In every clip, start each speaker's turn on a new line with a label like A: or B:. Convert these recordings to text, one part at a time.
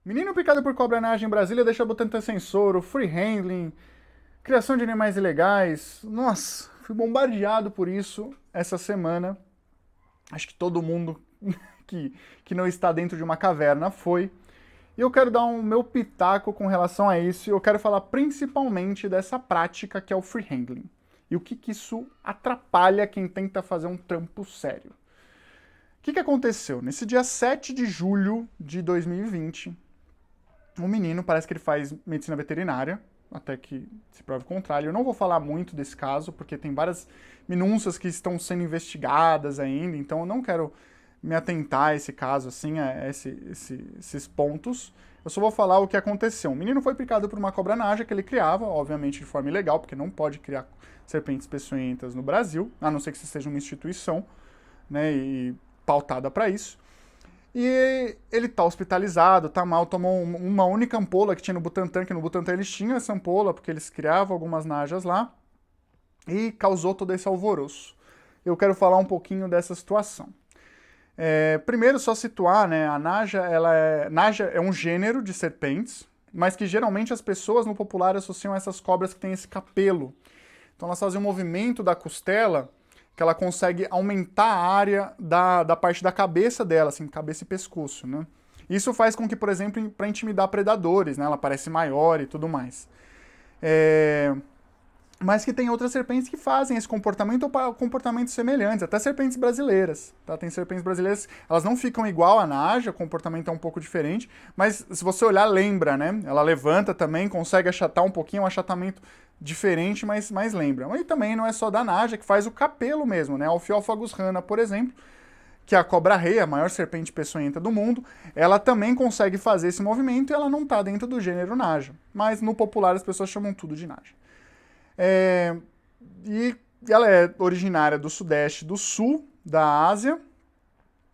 A: Menino picado por cobra na em Brasília deixa Butantan sem soro, free handling, criação de animais ilegais. Nossa, fui bombardeado por isso essa semana. Acho que todo mundo que, que não está dentro de uma caverna foi. E eu quero dar um meu pitaco com relação a isso. E eu quero falar principalmente dessa prática que é o free handling. E o que isso atrapalha quem tenta fazer um trampo sério. O que aconteceu? Nesse dia 7 de julho de 2020, um menino, parece que ele faz medicina veterinária, até que se prove o contrário. Eu não vou falar muito desse caso, porque tem várias minúcias que estão sendo investigadas ainda, então eu não quero me atentar a esse caso, assim, a esses pontos. Eu só vou falar o que aconteceu. O menino foi picado por uma cobra naja que ele criava, obviamente de forma ilegal, porque não pode criar serpentes peçonhentas no Brasil, a não ser que seja uma instituição, né, e pautada para isso. E ele tá hospitalizado, tá mal, tomou uma única ampola que tinha no Butantan, que no Butantan eles tinham essa ampola, porque eles criavam algumas najas lá, e causou todo esse alvoroço. Eu quero falar um pouquinho dessa situação. Primeiro, só situar, né, a naja, naja é um gênero de serpentes, mas que geralmente as pessoas no popular associam a essas cobras que têm esse capelo. Então elas fazem um movimento da costela que ela consegue aumentar a área da parte da cabeça dela, assim, cabeça e pescoço, né? Isso faz com que, por exemplo, para intimidar predadores, né? Ela parece maior e tudo mais. Mas que tem outras serpentes que fazem esse comportamento ou comportamentos semelhantes, até serpentes brasileiras, tá? Tem serpentes brasileiras, elas não ficam igual à naja, o comportamento é um pouco diferente, mas se você olhar, lembra, né? Ela levanta também, consegue achatar um pouquinho, um achatamento diferente, mas lembra. E também não é só da naja que faz o capelo mesmo, né? A Ophiophagus rana, por exemplo, que é a cobra-rei, a maior serpente peçonhenta do mundo, ela também consegue fazer esse movimento e ela não está dentro do gênero naja. Mas no popular as pessoas chamam tudo de naja. E ela é originária do sudeste do sul da Ásia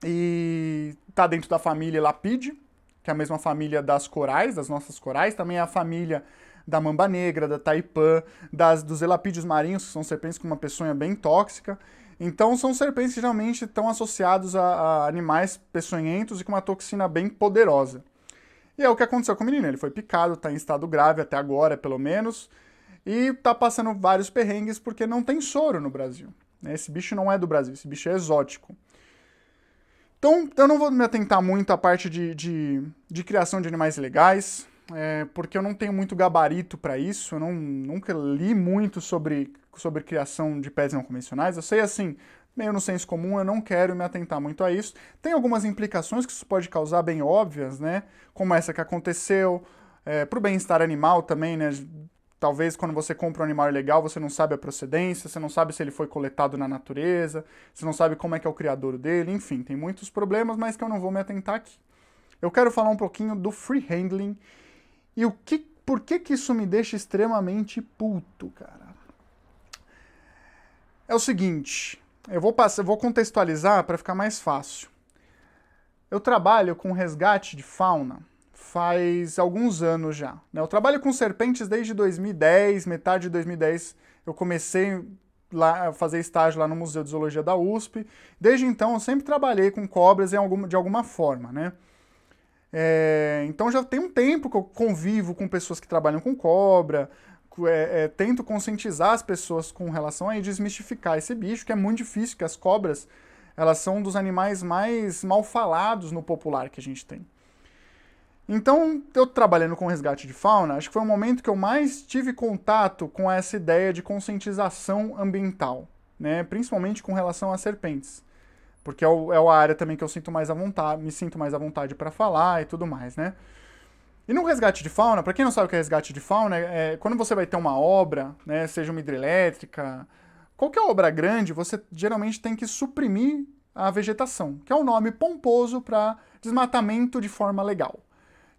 A: e está dentro da família Lapide, que é a mesma família das corais, das nossas corais, também é a família da mamba negra, da taipã, dos elapídeos marinhos, que são serpentes com uma peçonha bem tóxica. Então são serpentes que geralmente estão associados a animais peçonhentos e com uma toxina bem poderosa. E é o que aconteceu com o menino, ele foi picado, está em estado grave até agora, pelo menos, e está passando vários perrengues porque não tem soro no Brasil. Esse bicho não é do Brasil, esse bicho é exótico. Então, eu não vou me atentar muito à parte de criação de animais legais, porque eu não tenho muito gabarito para isso, eu nunca li muito sobre criação de pets não convencionais. Eu sei, assim, meio no senso comum, eu não quero me atentar muito a isso. Tem algumas implicações que isso pode causar bem óbvias, né? Como essa que aconteceu, para o bem-estar animal também, né? Talvez quando você compra um animal ilegal, você não sabe a procedência, você não sabe se ele foi coletado na natureza, você não sabe como é que é o criador dele, enfim, tem muitos problemas, mas que eu não vou me atentar aqui. Eu quero falar um pouquinho do free handling e por que isso me deixa extremamente puto, cara. É o seguinte, eu vou contextualizar para ficar mais fácil. Eu trabalho com resgate de fauna faz alguns anos já. Eu trabalho com serpentes desde 2010, metade de 2010 eu comecei lá a fazer estágio lá no Museu de Zoologia da USP. Desde então eu sempre trabalhei com cobras de alguma forma, né? Então já tem um tempo que eu convivo com pessoas que trabalham com cobra, tento conscientizar as pessoas com relação a desmistificar esse bicho, que é muito difícil, que as cobras elas são um dos animais mais mal falados no popular que a gente tem. Então, eu trabalhando com resgate de fauna, acho que foi o momento que eu mais tive contato com essa ideia de conscientização ambiental, né? Principalmente com relação às serpentes, porque é a área também que eu sinto mais à vontade, me sinto mais à vontade para falar e tudo mais, né? E no resgate de fauna, para quem não sabe o que é resgate de fauna, quando você vai ter uma obra, né, seja uma hidrelétrica, qualquer obra grande, você geralmente tem que suprimir a vegetação, que é um nome pomposo para desmatamento de forma legal.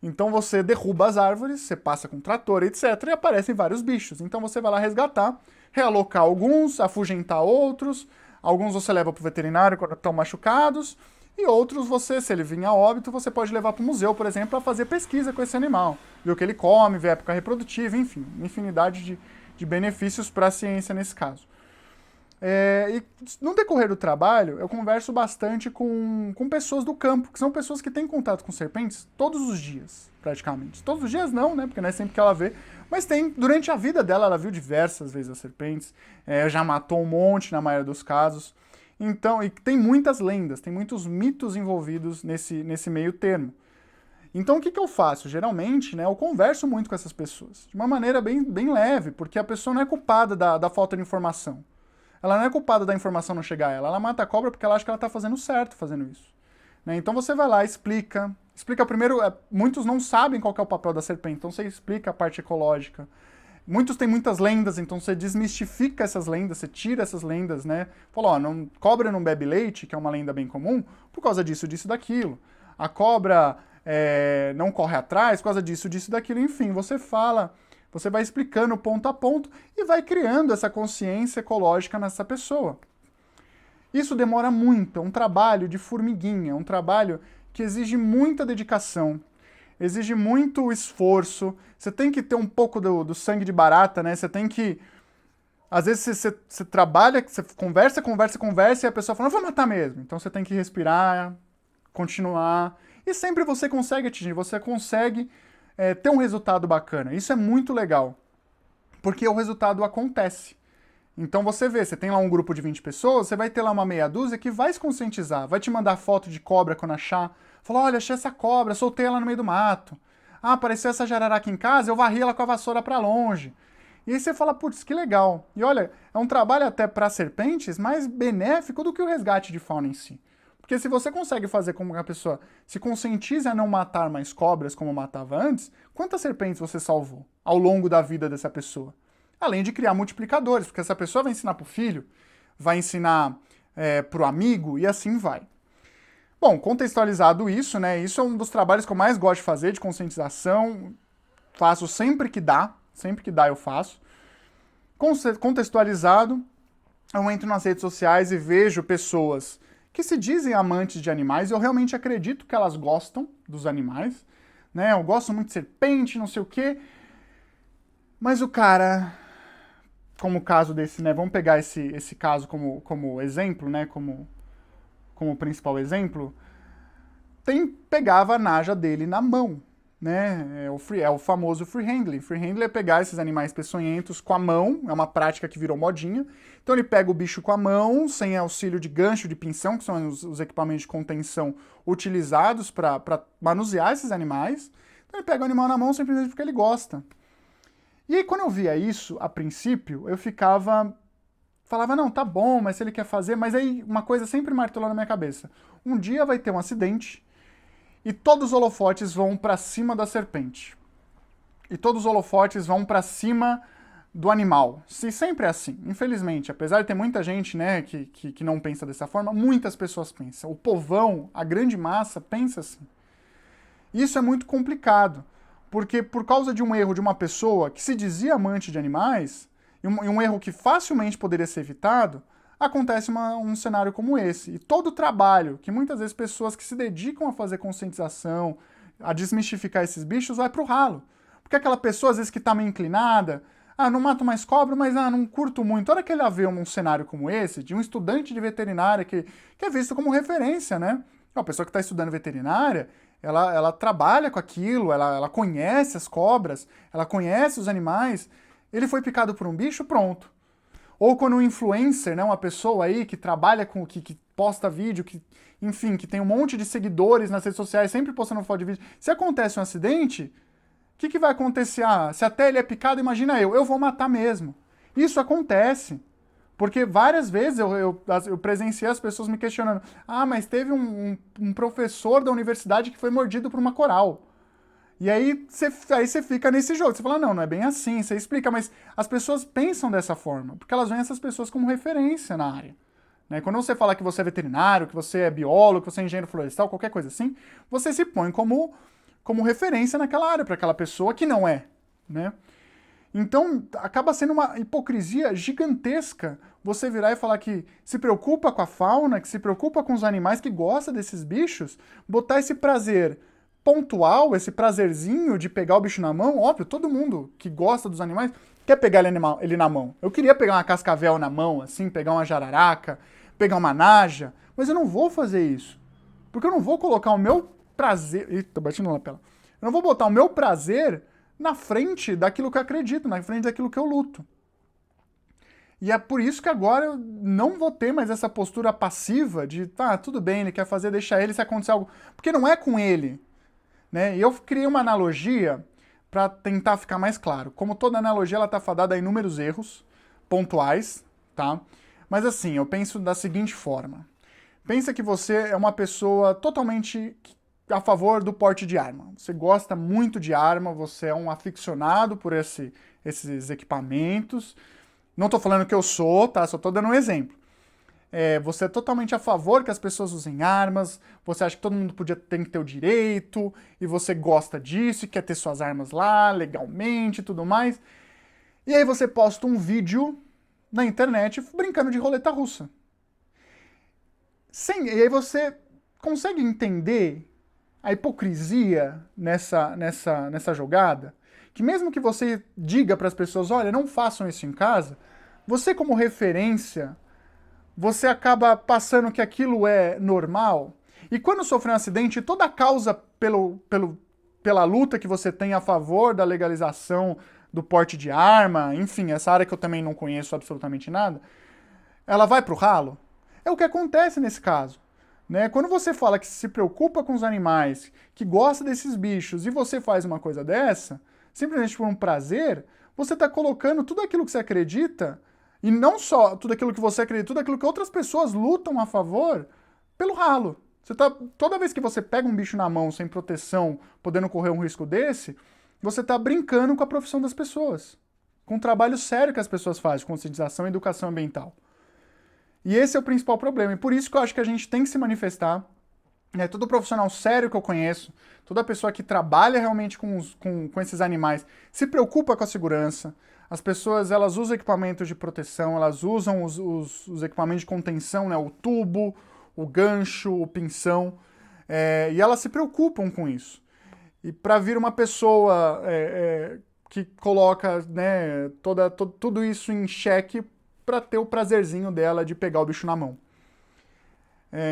A: Então você derruba as árvores, você passa com trator, etc, e aparecem vários bichos. Então você vai lá resgatar, realocar alguns, afugentar outros, alguns você leva para o veterinário quando estão machucados, e outros você, se ele vir a óbito, você pode levar para o museu, por exemplo, para fazer pesquisa com esse animal, ver o que ele come, ver a época reprodutiva, enfim, uma infinidade de benefícios para a ciência nesse caso. E no decorrer do trabalho, eu converso bastante com pessoas do campo, que são pessoas que têm contato com serpentes todos os dias, praticamente. Todos os dias não, né? Porque não é sempre que ela vê. Mas durante a vida dela, ela viu diversas vezes as serpentes. Já matou um monte na maioria dos casos. Então, e tem muitas lendas, tem muitos mitos envolvidos nesse meio termo. Então, o que eu faço? Geralmente, né, eu converso muito com essas pessoas, de uma maneira bem leve, porque a pessoa não é culpada da falta de informação. Ela não é culpada da informação não chegar a ela. Ela mata a cobra porque ela acha que ela está fazendo certo fazendo isso. Né? Então você vai lá, explica. Explica primeiro, muitos não sabem qual que é o papel da serpente, então você explica a parte ecológica. Muitos têm muitas lendas, então você desmistifica essas lendas, você tira essas lendas, né? Fala, ó, cobra não bebe leite, que é uma lenda bem comum, por causa disso, daquilo. A cobra não corre atrás, por causa disso, daquilo. Enfim, você fala, você vai explicando ponto a ponto e vai criando essa consciência ecológica nessa pessoa. Isso demora muito, é um trabalho de formiguinha, é um trabalho que exige muita dedicação, exige muito esforço, você tem que ter um pouco do sangue de barata, né? Você tem que... Às vezes você trabalha, você conversa e a pessoa fala, não, vou matar mesmo. Então você tem que respirar, continuar, e sempre você consegue atingir, você consegue ter um resultado bacana. Isso é muito legal, porque o resultado acontece. Então você vê, você tem lá um grupo de 20 pessoas, você vai ter lá uma meia dúzia que vai se conscientizar, vai te mandar foto de cobra quando achar, falar, olha, achei essa cobra, soltei ela no meio do mato. Ah, apareceu essa jararaca em casa, eu varri ela com a vassoura pra longe. E aí você fala, putz, que legal. E olha, é um trabalho até para serpentes mais benéfico do que o resgate de fauna em si. Porque se você consegue fazer com que a pessoa se conscientize a não matar mais cobras como matava antes, quantas serpentes você salvou ao longo da vida dessa pessoa? Além de criar multiplicadores, porque essa pessoa vai ensinar para o filho, vai ensinar para o amigo e assim vai. Bom, contextualizado isso, né? Isso é um dos trabalhos que eu mais gosto de fazer, de conscientização. Faço sempre que dá eu faço. Contextualizado, eu entro nas redes sociais e vejo pessoas que se dizem amantes de animais, eu realmente acredito que elas gostam dos animais, né? Eu gosto muito de serpente, não sei o quê. Mas o cara, como o caso desse, né? Vamos pegar esse caso como exemplo, né? Como principal exemplo, pegava a naja dele na mão, né? É o famoso free handling. Free handling é pegar esses animais peçonhentos com a mão, é uma prática que virou modinha. Então ele pega o bicho com a mão, sem auxílio de gancho, de pinção, que são os equipamentos de contenção utilizados para manusear esses animais. Então ele pega o animal na mão simplesmente porque ele gosta. E aí quando eu via isso, a princípio, eu falava, não, tá bom, mas se ele quer fazer... Mas aí uma coisa sempre martelou na minha cabeça. Um dia vai ter um acidente e todos os holofotes vão para cima da serpente. E todos os holofotes vão para cima do animal. Se sempre é assim, infelizmente. Apesar de ter muita gente, né, que não pensa dessa forma, muitas pessoas pensam. O povão, a grande massa, pensa assim. Isso é muito complicado, porque por causa de um erro de uma pessoa que se dizia amante de animais, e um erro que facilmente poderia ser evitado, acontece um cenário como esse. E todo o trabalho que muitas vezes pessoas que se dedicam a fazer conscientização, a desmistificar esses bichos, vai pro ralo. Porque aquela pessoa, às vezes, que tá meio inclinada, não mato mais cobra, mas não curto muito. A hora que ela vê um cenário como esse, de um estudante de veterinária que é visto como referência, né? Uma pessoa que está estudando veterinária, ela trabalha com aquilo, ela conhece as cobras, ela conhece os animais. Ele foi picado por um bicho, pronto. Ou quando um influencer, né, uma pessoa aí que trabalha com que posta vídeo, enfim, que tem um monte de seguidores nas redes sociais, sempre postando foto de vídeo. Se acontece um acidente, o que vai acontecer? Se até ele é picado, imagina eu vou matar mesmo. Isso acontece. Porque várias vezes eu presenciei as pessoas me questionando, mas teve um professor da universidade que foi mordido por uma coral. E aí você fica nesse jogo, você fala, não é bem assim, você explica, mas as pessoas pensam dessa forma, porque elas veem essas pessoas como referência na área. Né? Quando você fala que você é veterinário, que você é biólogo, que você é engenheiro florestal, qualquer coisa assim, você se põe como referência naquela área, para aquela pessoa que não é. Né? Então, acaba sendo uma hipocrisia gigantesca você virar e falar que se preocupa com a fauna, que se preocupa com os animais, que gosta desses bichos, botar esse prazer pontual, esse prazerzinho de pegar o bicho na mão, óbvio, todo mundo que gosta dos animais quer pegar ele na mão. Eu queria pegar uma cascavel na mão, assim, pegar uma jararaca, pegar uma naja, mas eu não vou fazer isso. Porque eu não vou colocar o meu prazer... Ih, tô batendo na lapela. Eu não vou botar o meu prazer na frente daquilo que eu acredito, na frente daquilo que eu luto. E é por isso que agora eu não vou ter mais essa postura passiva de, tá, tudo bem, ele quer fazer, deixa ele se acontecer algo. Porque não é com ele. Né? E eu criei uma analogia para tentar ficar mais claro. Como toda analogia, ela está fadada a inúmeros erros pontuais, tá? Mas assim, eu penso da seguinte forma. Pensa que você é uma pessoa totalmente a favor do porte de arma. Você gosta muito de arma, você é um aficionado por esses equipamentos. Não estou falando que eu sou, tá? Só estou dando um exemplo. Você é totalmente a favor que as pessoas usem armas, você acha que todo mundo tem que ter o direito, e você gosta disso, e quer ter suas armas lá, legalmente e tudo mais. E aí você posta um vídeo na internet brincando de roleta russa. E aí você consegue entender a hipocrisia nessa jogada? Que mesmo que você diga para as pessoas, olha, não façam isso em casa, você como referência... você acaba passando que aquilo é normal. E quando sofre um acidente, toda a causa pela luta que você tem a favor da legalização do porte de arma, enfim, essa área que eu também não conheço absolutamente nada, ela vai pro ralo? É o que acontece nesse caso. Né? Quando você fala que se preocupa com os animais, que gosta desses bichos, e você faz uma coisa dessa, simplesmente por um prazer, você está colocando tudo aquilo que você acredita. E não só tudo aquilo que você acredita, tudo aquilo que outras pessoas lutam a favor, pelo ralo. Toda vez que você pega um bicho na mão sem proteção, podendo correr um risco desse, você está brincando com a profissão das pessoas. Com o trabalho sério que as pessoas fazem, conscientização e educação ambiental. E esse é o principal problema. E por isso que eu acho que a gente tem que se manifestar. Todo profissional sério que eu conheço, toda pessoa que trabalha realmente com esses animais, se preocupa com a segurança. As pessoas, elas usam equipamentos de proteção, elas usam os equipamentos de contenção, né? O tubo, o gancho, o pinção, e elas se preocupam com isso. E para vir uma pessoa que coloca, né, tudo isso em xeque para ter o prazerzinho dela de pegar o bicho na mão.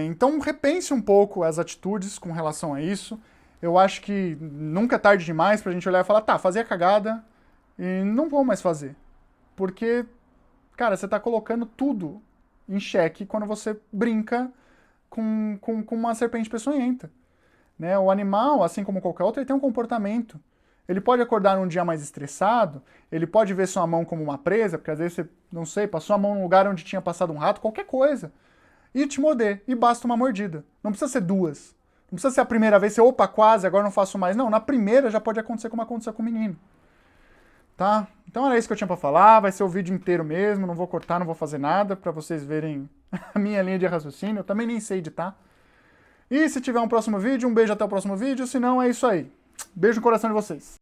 A: Então repense um pouco as atitudes com relação a isso. Eu acho que nunca é tarde demais para a gente olhar e falar, tá, fazia cagada, e não vou mais fazer. Porque, cara, você está colocando tudo em xeque quando você brinca com uma serpente peçonhenta. Né? O animal, assim como qualquer outro, ele tem um comportamento. Ele pode acordar num dia mais estressado, ele pode ver sua mão como uma presa, porque às vezes você, não sei, passou a mão num lugar onde tinha passado um rato, qualquer coisa, e te morder, e basta uma mordida. Não precisa ser duas. Não precisa ser a primeira vez, você, opa, quase, agora não faço mais. Não, na primeira já pode acontecer como aconteceu com o menino. Tá? Então era isso que eu tinha pra falar, vai ser o vídeo inteiro mesmo, não vou cortar, não vou fazer nada, pra vocês verem a minha linha de raciocínio, eu também nem sei editar. E se tiver um próximo vídeo, um beijo até o próximo vídeo, se não é isso aí. Beijo no coração de vocês.